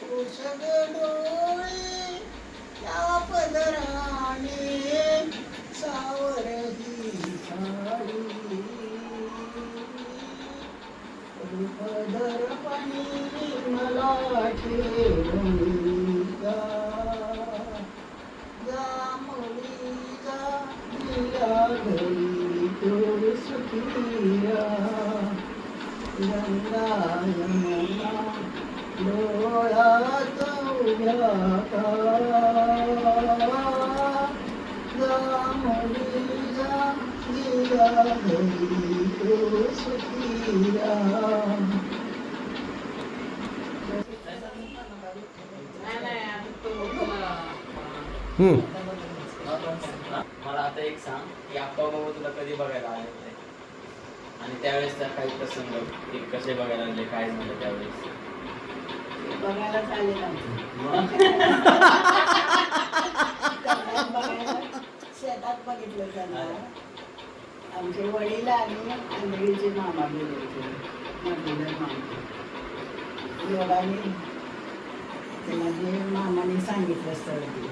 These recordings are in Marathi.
पुसद डोळे त्या पदराने सावरही साडी पदरपणी मला ठेवून जा मुली जा दिल्या घरी तो सुखीरा गंगा यमुना डोळ्यात उभ्या का जा मुली जा दिल्या घरी तो सुखीरा. मला आता एक सांग की आप्पा बाबा तुला कधी बघायला आले होते आणि त्यावेळेसचा काही प्रसंग ते कसे बघायला आले काय झालं त्यावेळेस बघायला चालेल बघायला शेतात बघितलं त्यांना. आमचे वडील आणि आंधळीचे मामा गेले होते मामा योगाने त्यांना जे मामाने सांगितलं स्थळ ते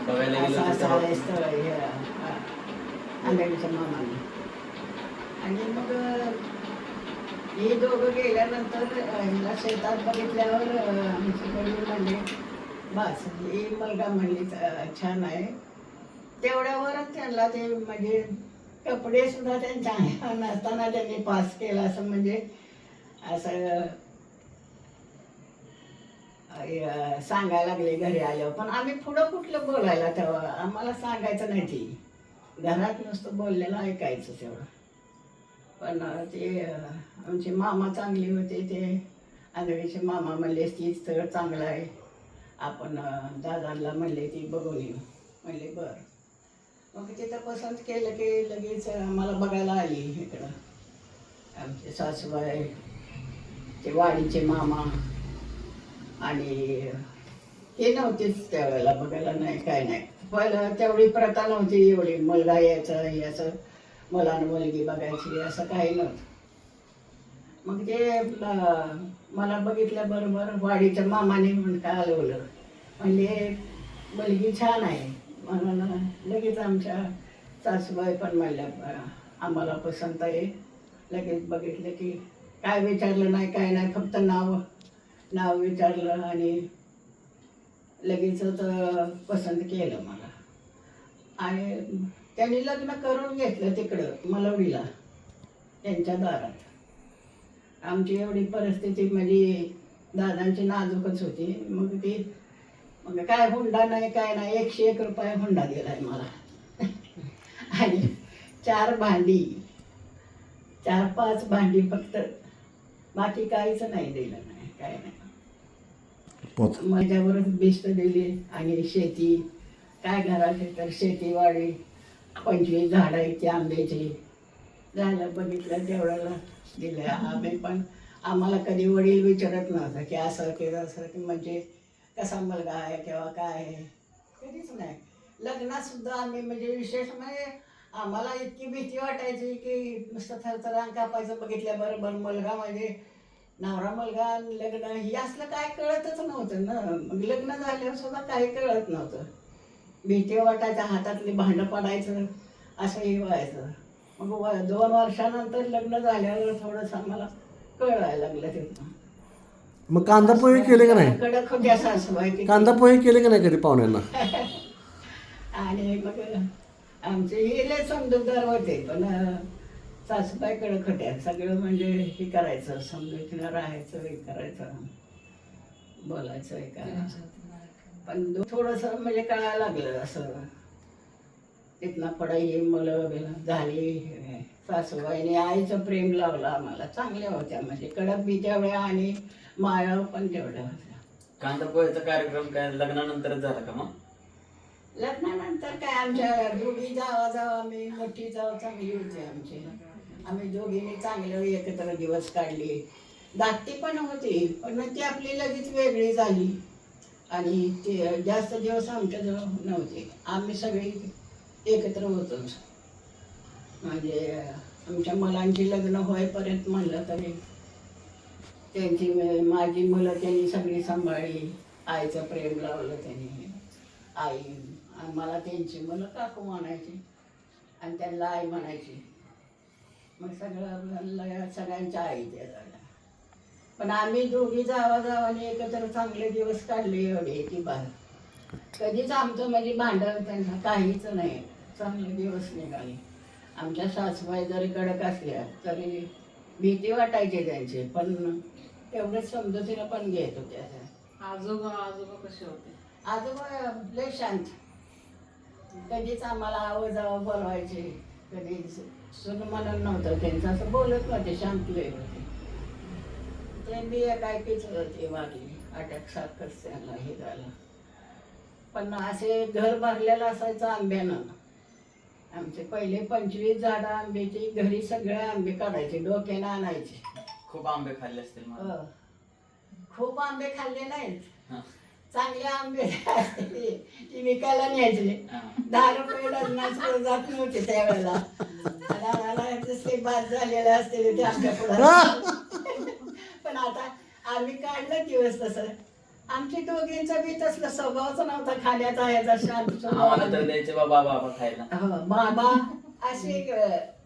बघायला गेलो असं होतो असं आहे तेव्हा? स्थळ हे आंधळीच्या मामाने. आणि मग हे दोघं गेल्यानंतर ह्याला शेतात बघितल्यावर आमचे वडील म्हणले बस ही मुलगा म्हणली छान आहे. तेवढ्यावरच त्यांना ते म्हणजे कपडे सुद्धा त्यांच्या अंगावर नसताना त्यांनी पास केला असं म्हणजे असं सांगायला लागले घरी आल्यावर. पण आम्ही पुढं कुठलं बोलायला तेव्हा आम्हाला सांगायचं नाही ती घरात नुसतं बोललेलं ऐकायचं तेवढं. पण ते आमचे मामा चांगले होते ते आंधळीचे मामा म्हणले ती स्थळ चांगलं आहे आपण दादांना म्हणले ती बघून येऊ. म्हणले बरं. मग तिथं पसंत केलं की लगेच आम्हाला बघायला आली इकडं आमचे सासूबाई ते वाडीचे मामा आणि हे नव्हतेच त्यावेळेला बघायला नाही काय नाही. पहिलं तेवढी प्रथा नव्हती एवढी मुलगा यायचा हे असं मला मुलगी बघायची असं काही नव्हतं. मग ते मला बघितल्याबरोबर वाडीच्या मामाने म्हणून काय आलवलं म्हणजे मुलगी छान आहे म्हणून लगेच आमच्या सासूबाई पण म्हणल्या आम्हाला पसंत आहे. लगेच बघितलं की काय विचारलं नाही काय नाही फक्त नाव विचारलं आणि लगेचच पसंत केलं मला. आणि त्यांनी लग्न करून घेतलं तिकडं मलवडीला त्यांच्या दारात. आमची एवढी परिस्थिती म्हणजे दादांची नाजूकच होती. मग काय हुंडा नाही काय नाही 101 रुपये हुंडा दिलाय मला आणि 4 भांडी 4-5 भांडी फक्त बाकी काहीच नाही दिलं नाही काय नाही. माझ्यावरच बिस्त दिली आणि शेती काय घरात तर शेतीवाडी 25 झाडं आहेत आंब्याची झालं बघितलं तेवढ्याला दिलं. आम्ही पण आम्हाला कधी वडील विचारत नव्हतं की असं केलं असं की म्हणजे कसा मुलगा आहे किंवा काय आहे कधीच नाही. लग्नातसुद्धा आम्ही म्हणजे विशेष म्हणजे आम्हाला इतकी भीती वाटायची की नुसतं थरथरान कापायचं बघितल्याबरोबर मुलगा म्हणजे नवरा मुलगा लग्न ही असलं काय कळतच नव्हतं ना. मग लग्न झाल्यावर सुद्धा काही कळत नव्हतं. भीती वाटायच्या हातातली भांडं पडायचं असंही व्हायचं. मग 2 वर्षानंतर लग्न झाल्यावर थोडंसं आम्हाला कळायला लागलं तिथं. मग कांदा पोहे केले का नाही? कडक होत्या सासूबाई कांदा पोहे केले का नाही कधी पाहुण्यांना? आणि मग आमचे हे लय समजूतदार होते पण सासूबाई कडक होत्या. सगळं म्हणजे हे करायचं समजूतीनं राहायचं हे करायचं बोलायचं हे करायचं. पण थोडंसं म्हणजे कळायला लागलं असं. तिथनं पुढं ही मुलं बिलं झाली. सासूबाईने आईचं प्रेम लावलं आम्हाला. चांगल्या होत्या म्हणजे कडक बी तेवढ्या आणि माया पण तेवढ्या होत्या. कांदा पोह्याचा कार्यक्रम काय लग्नानंतरच झाला का मग? लग्नानंतर काय आमच्या दोघी जावा आम्ही मोठी जाव चांगली होती आमची. आम्ही दोघींनी चांगलं एकत्र दिवस काढले. धाकटी पण होती पण ती आपली लगेच वेगळी झाली आणि ते जास्त दिवस आमच्याजवळ नव्हते. आम्ही सगळी एकत्र होतो म्हणजे आमच्या मुलांची लग्न होईपर्यंत म्हणलं तरी त्यांची माझी मुलं त्यांनी सगळी सांभाळली. आईचं प्रेम लावलं त्यांनी. आई आणि मला त्यांची मुलं काकू म्हणायची आणि त्यांना आई म्हणायची. मग सगळ्यांच्या आई त्या झाल्या. पण आम्ही दोघी जावाने एकत्र चांगले दिवस काढले एवढे की बाहेर. कधीच आमचं म्हणजे भांडण त्यांना काहीच नाही. चांगले दिवस निघाले. आमच्या सासूबाई जरी कडक असल्या तरी भीती वाटायची त्यांची, पण तेवढंच समजूतीला पण घेत होत्या. आजोबा कसे होते? आजोबा लय शांत. कधीच आम्हाला आव जावं बोलवायचे, कधी सुन म्हणून नव्हतं त्यांचं, असं बोलत नव्हते, शांत लय होते. ते बी एकाएकीच होते वागली, अटॅक सारखंच त्यांना हे झालं. पण असे घर भरलेलं असायचं आंब्यानं. आमचे पहिले 25 झाडं आंब्याची, घरी सगळे आंबे काढायचे, डोक्यानं आणायचे. खूप आंबे खाल्ले असतील मला. हो. खूप आंबे खाल्ले नाहीत, हा. चांगले आंबे असते ती विकायला न्यायचे. हा. 10 रुपये डझनाच जात नव्हते त्यावेळेला. आणि आम्हाला जसे बाद झालेले असते ते आमच्या पुढे. पण आता आम्ही काढलं दिवस तसं. आमची दोघींचा बी तसला स्वभावच नव्हता खाण्याचा ह्याचा शांत आम्हाला तर स्वभाव. द्यायचे बाबा बाबा खायला. हो, बाबा असे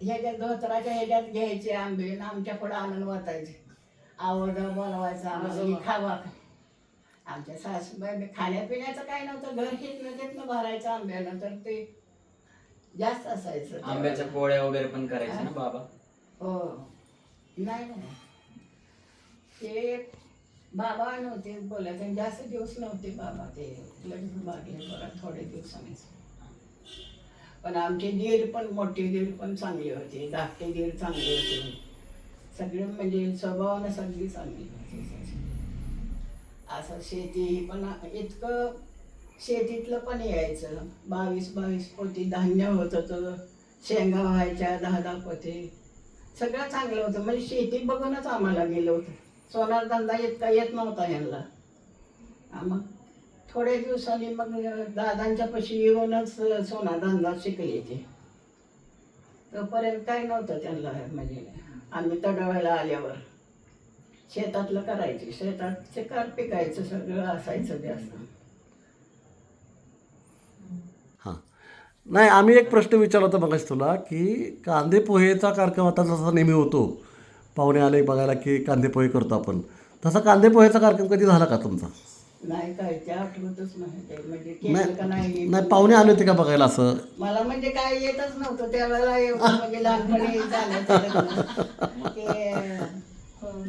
ह्याच्यात धोत्राच्या ह्याच्यात घ्यायचे आंबे आणि आमच्या पुढे आणून वाटायचे. आवड बोलवायचा आम्हाला, खावा. आमच्या सासूबाई खाण्यापिण्याचं काय नव्हतं, घर हितनं भरायचं आंब्यानं, तर ते जास्त असायचं. आंब्याच्या पोळ्या वगैरे पण करायचे ना बाबा. हो. नाही ते बाबा नव्हते बोलायचे आणि जास्त दिवस नव्हते बाबा. ते लग्न लागले बरं थोडे दिवसांनीच. पण आमचे दीर पण, मोठे दीर पण चांगले होते, धाकटे दीर चांगले होते. सगळे म्हणजे स्वभावानं सगळी चांगली होती. असं शेती पण इतकं, शेतीतलं पण यायचं. 22 पोती धान्य होत होतं, शेंगा व्हायच्या 10 पोते. सगळं चांगलं होतं. म्हणजे शेती बघूनच आम्हाला गेलं होतं. सोनार धंदा इतका येत नव्हता यांना. मग थोड्या दिवसांनी मग दादांच्या पाशी येऊनच सोना धंदा शिकले ते. तोपर्यंत काय नव्हतं त्यांना. म्हणजे आम्ही तडवायला आल्यावर शेतातलं करायचे, शेतात शिकार पिकायचं सगळं असायचं जास्त. हां. नाही, आम्ही एक प्रश्न विचारला होता मगाशी तुला, की कांदे पोहेचा कार्यक्रम आता जसा नेहमी होतो, पाहुणे आले बघायला की कांदे पोहे करतो आपण, तसा कांदे पोहेचा कार्यक्रम कधी झाला का तुमचा? नाही, काय ते आठवतच नाही. ते म्हणजे केलं का नाही. नाही, पाहुणे आले होते का बघायला असं? मला म्हणजे काय येतच नव्हतं त्यावेळेला. एवढं म्हणजे लहानपणी झालं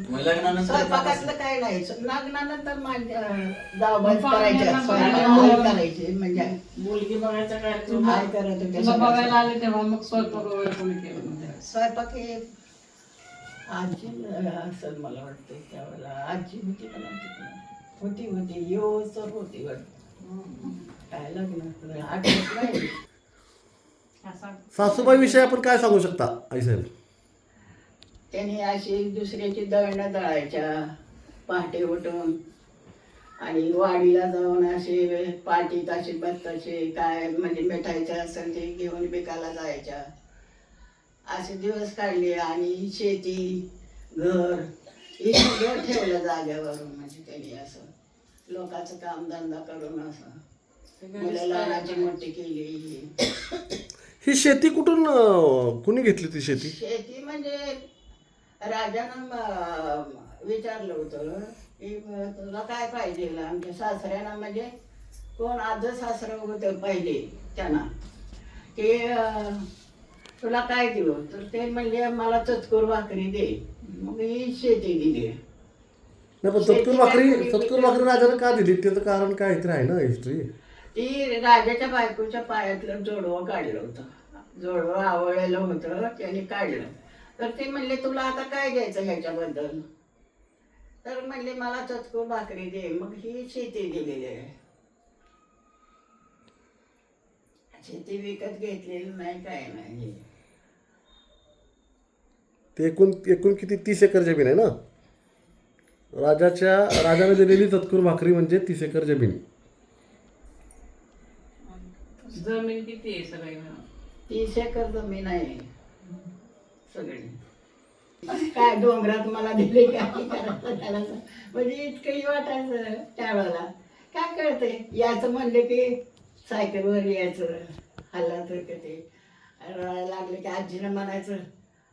मग लग्नानंतर स्वयंपाकातलं काय नाही. लग्नानंतर माझ्या जावबाज करायच्या, स्वयंपाक करायचे. म्हणजे मुलगी बघायचा कार्यक्रम काय करत होते तुला बघायला सगळं. आले तेव्हा मग स्वयंपाक वगैरे कोणी केलं नव्हतं? स्वयंपाक हे आजी असं मला वाटतं त्यावेळेला. आजी होती का नव्हती? होती तर होती वाटतं. काय लग्न आठवत नाही. सासूबाईविषयी आपण काय सांगू शकता आईसाहेब? त्यांनी अशी दुसऱ्याची दळणं दळायच्या पहाटे उठून, आणि वाडीला जाऊन असे पाटीत असे बत्ताचे काय म्हणजे मिठाईचे असेल ते घेऊन विकायला जायच्या. असे दिवस काढले. आणि शेती, घर हे सगळं ठेवलं जाग्यावरून. म्हणजे त्यांनी असं लोकांचं कामधंदा करून असं मुलं लहानाची मोठी केली. ही शेती कुठून कुणी घेतली ती शेती? शेती म्हणजे राजानं विचारलं होतं की तुला काय पाहिजे. आमच्या सासऱ्यांना म्हणजे कोण आजं सासरं होतं पहिले त्यांना, ते तुला काय देऊ, तर ते म्हणजे मला चतकोर भाकरी दे. मग ही शेती दिली. नाही, पण सत्तूर भाकरी राजाने का दिली त्याचं कारण काय तरी आहे ना हिस्ट्री? ती राजाच्या बायकोच्या पायातलं जोडवं काढलं होतं. जोडवं आवळलेलं होतं, त्याने काढलं. तर ते म्हणले तुला आता काय द्यायचं ह्याच्याबद्दल, तर म्हणले मला चतकोर भाकरी दे. मग ही शेती दिलेली आहे. शेती विकत घेतलेली नाही, काय नाही. ते एकूण किती 30 एकर जमीन आहे ना? राजाने दिलेली तत्कूर भाकरी म्हणजे 30 एकर जमीन. जमीन किती आहे सगळी? 30 एकर जमीन आहे सगळी. काय डोंगरात मला दिले काय करायचं त्याला, म्हणजे इतकंही वाटायचं त्यावेळेला. काय कळतंय यायचं म्हणले की सायकलवर यायचं हल्ला तर ते रडायला लागले की आजीनं म्हणायचं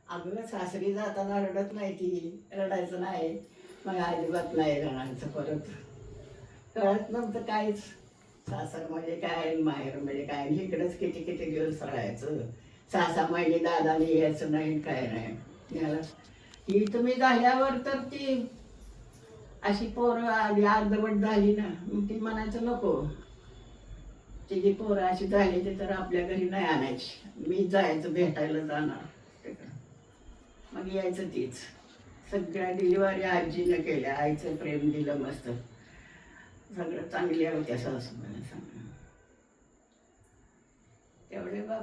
अगं सासरी जाताना रडत नाही ती रडायचं नाही मग अजिबात नाही रडायचं परत कळत नव्हतं काहीच सासर म्हणजे काय माहेर म्हणजे काय आणि इकडंच किती किती दिवस राहायचं 6-6 महिने दादाने यायचं नाही काय नाही याला ही तुम्ही झाल्यावर तर ती अशी पोरं आधी अर्धवट झाली ना मग ती म्हणायचं नको तिची पोरं अशी झाली ती तर आपल्या घरी नाही आणायची मी जायचं भेटायला जाणार तिकडं मग यायचं तीच सगळ्या डिलिव्हरी आजीनं केल्या आईचं प्रेम दिलं मस्त सगळं चांगल्या होत्या सासूबाई सांग तेवढे बाप